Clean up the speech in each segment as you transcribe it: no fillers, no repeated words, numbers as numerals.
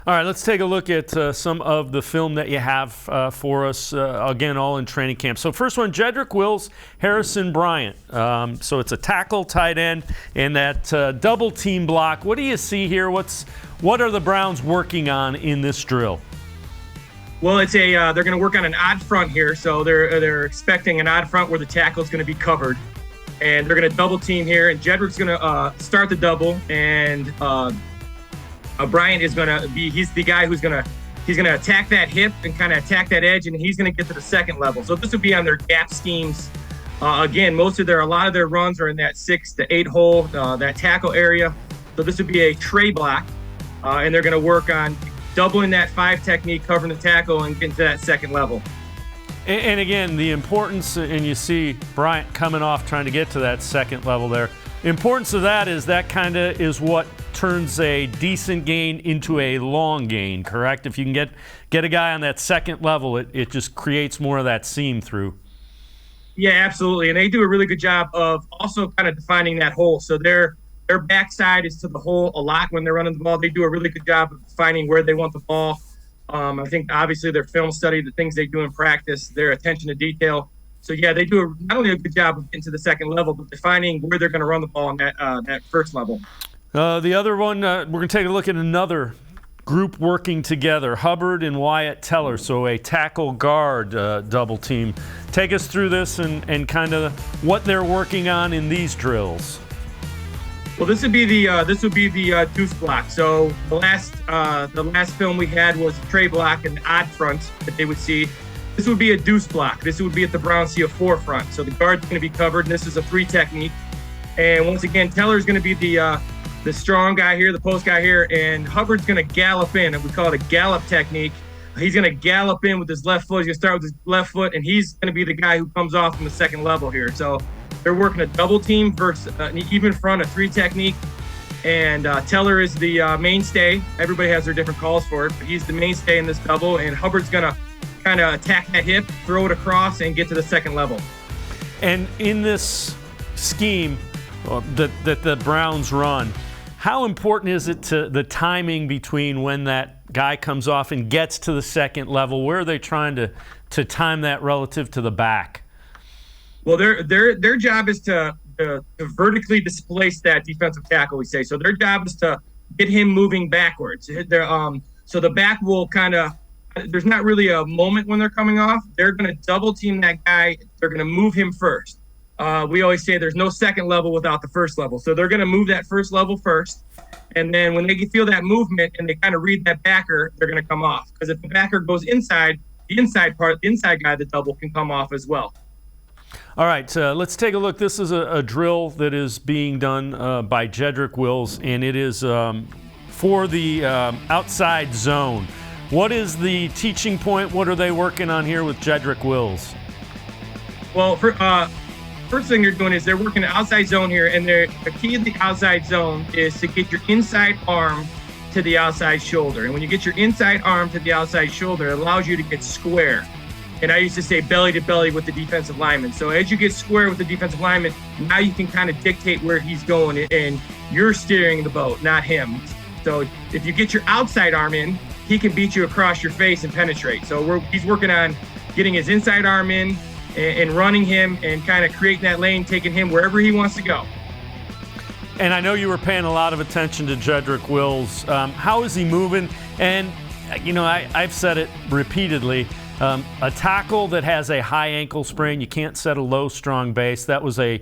All right, let's take a look at some of the film that you have for us, again, all in training camp. So first one, Jedrick Wills, Harrison Bryant. So it's a tackle, tight end, and that double team block. What do you see here? What are the Browns working on in this drill? Well, it's they're going to work on an odd front here. So they're expecting an odd front where the tackle is going to be covered. And they're going to double team here, and Jedrick's going to start the double, and Bryant is going to he's the guy who's going to attack that hip and kind of attack that edge, and he's going to get to the second level. So this would be on their gap schemes. Again, a lot of their runs are in that 6 to 8 hole, that tackle area. So this would be a tray block, and they're going to work on doubling that 5 technique, covering the tackle, and getting to that second level. And again, the importance, and you see Bryant coming off trying to get to that second level there. The importance of that is that kind of is what turns a decent gain into a long gain, correct? If you can get a guy on that second level, it just creates more of that seam through. Yeah, absolutely. And they do a really good job of also kind of defining that hole. So their backside is to the hole a lot when they're running the ball. They do a really good job of defining where they want the ball. I think obviously their film study, the things they do in practice, their attention to detail. So yeah, they do not only a good job of getting to the second level, but defining where they're going to run the ball on that first level. The other one, we're going to take a look at another group working together, Hubbard and Wyatt Teller, so a tackle guard double team. Take us through this and kind of what they're working on in these drills. Well, this would be the deuce block. So the last film we had was a tray block and odd front that they would see. This would be a deuce block. This would be at the Browns see a 4 front. So the guard's going to be covered, and this is a 3 technique. And once again, Teller's going to be the strong guy here, the post guy here, and Hubbard's going to gallop in, and we call it a gallop technique. He's going to gallop in with his left foot. He's going to start with his left foot, and he's going to be the guy who comes off from the second level here. So they're working a double team versus an even front, a 3 technique. And Teller is the mainstay. Everybody has their different calls for it, but he's the mainstay in this double, and Hubbard's going to kind of attack that hip, throw it across, and get to the second level. And in this scheme that the Browns run, how important is it to the timing between when that guy comes off and gets to the second level? Where are they trying to time that relative to the back? Well, their job is to vertically displace that defensive tackle, we say. So their job is to get him moving backwards. So the back will kind of, there's not really a moment when they're coming off. They're going to double team that guy. They're going to move him first. We always say there's no second level without the first level. So they're going to move that first level first. And then when they feel that movement and they kind of read that backer, they're going to come off. Because if the backer goes inside, the inside guy, the double can come off as well. All right, let's take a look. This is a drill that is being done by Jedrick Wills, and it is for the outside zone. What is the teaching point? What are they working on here with Jedrick Wills? Well, first thing they're doing is they're working the outside zone here, and the key of the outside zone is to get your inside arm to the outside shoulder. And when you get your inside arm to the outside shoulder, it allows you to get square. And I used to say belly to belly with the defensive lineman. So as you get square with the defensive lineman, now you can kind of dictate where he's going, and you're steering the boat, not him. So if you get your outside arm in, he can beat you across your face and penetrate. So he's working on getting his inside arm in and running him and kind of creating that lane, taking him wherever he wants to go. And I know you were paying a lot of attention to Jedrick Wills. How is he moving? And, you know, I've said it repeatedly. A tackle that has a high ankle sprain, you can't set a low, strong base. That was a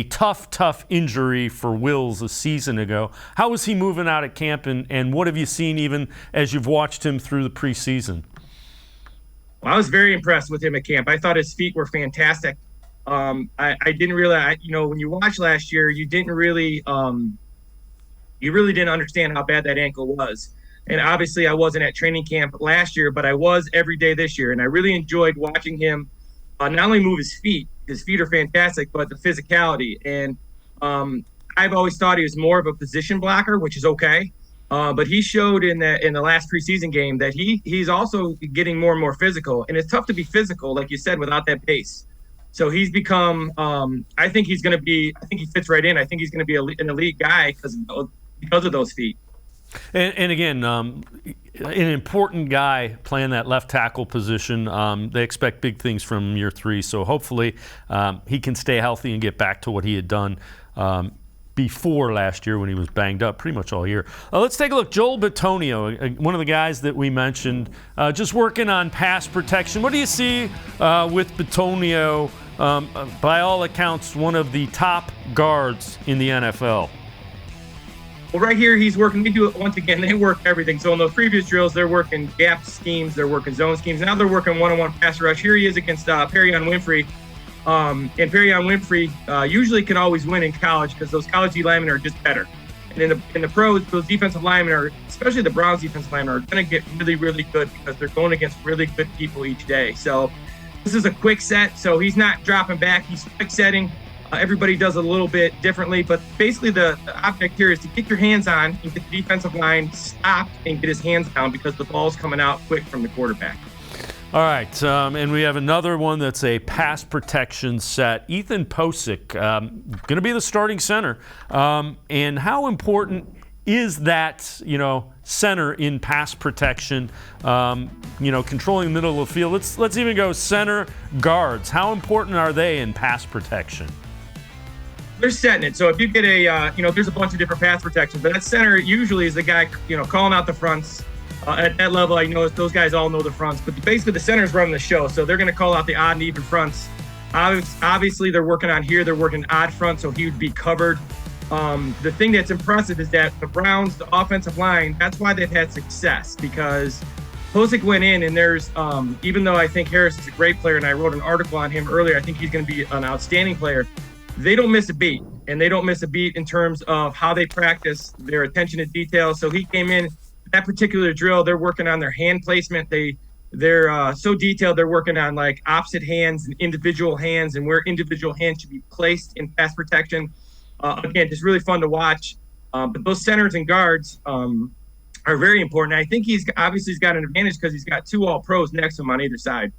tough injury for Wills a season ago. How is he moving out at camp, and what have you seen even as you've watched him through the preseason? Well, I was very impressed with him at camp. I thought his feet were fantastic. I didn't realize, when you watched last year, you really didn't understand how bad that ankle was. And obviously I wasn't at training camp last year, but I was every day this year. And I really enjoyed watching him not only move his feet are fantastic, but the physicality. And I've always thought he was more of a position blocker, which is okay. But he showed in the last preseason game that he's also getting more and more physical. And it's tough to be physical, like you said, without that base. So he's become, I think he fits right in. I think he's going to be an elite guy because of those feet. And again, an important guy playing that left tackle position. They expect big things from year 3, so hopefully he can stay healthy and get back to what he had done before last year when he was banged up pretty much all year. Let's take a look. Joel Betonio, one of the guys that we mentioned, just working on pass protection. What do you see with Betonio? By all accounts, one of the top guards in the NFL. Well, right here, he's working. We do it once again. They work everything. So in those previous drills, they're working gap schemes. They're working zone schemes. Now they're working one-on-one pass rush. Here he is against Perrion Winfrey. And Perrion Winfrey usually can always win in college because those college D linemen are just better. And in the pros, those defensive linemen are, especially the Browns defensive linemen, are going to get really, really good because they're going against really good people each day. So this is a quick set. So he's not dropping back. He's quick setting. Everybody does it a little bit differently, but basically the object here is to get your hands on and get the defensive line stopped and get his hands down because the ball's coming out quick from the quarterback. All right, and we have another one that's a pass protection set. Ethan Posick, going to be the starting center. And how important is that, center in pass protection, controlling the middle of the field? Let's even go center guards. How important are they in pass protection? They're setting it. So if you get there's a bunch of different pass protections, but that center usually is the guy, calling out the fronts. At that level, I know those guys all know the fronts, but basically the center's running the show. So they're going to call out the odd and even fronts. Obviously, they're working on here. They're working odd front, so he would be covered. The thing that's impressive is that the Browns, the offensive line, that's why they've had success, because Posick went in and there's, even though I think Harris is a great player and I wrote an article on him earlier, I think he's going to be an outstanding player. They don't miss a beat, and they don't miss a beat in terms of how they practice, their attention to detail. So he came in, that particular drill, they're working on their hand placement. They're so detailed. They're working on like opposite hands and individual hands and where individual hands should be placed in pass protection. Again, just really fun to watch. But those centers and guards are very important. I think he's got an advantage because he's got 2 All-Pros next to him on either side.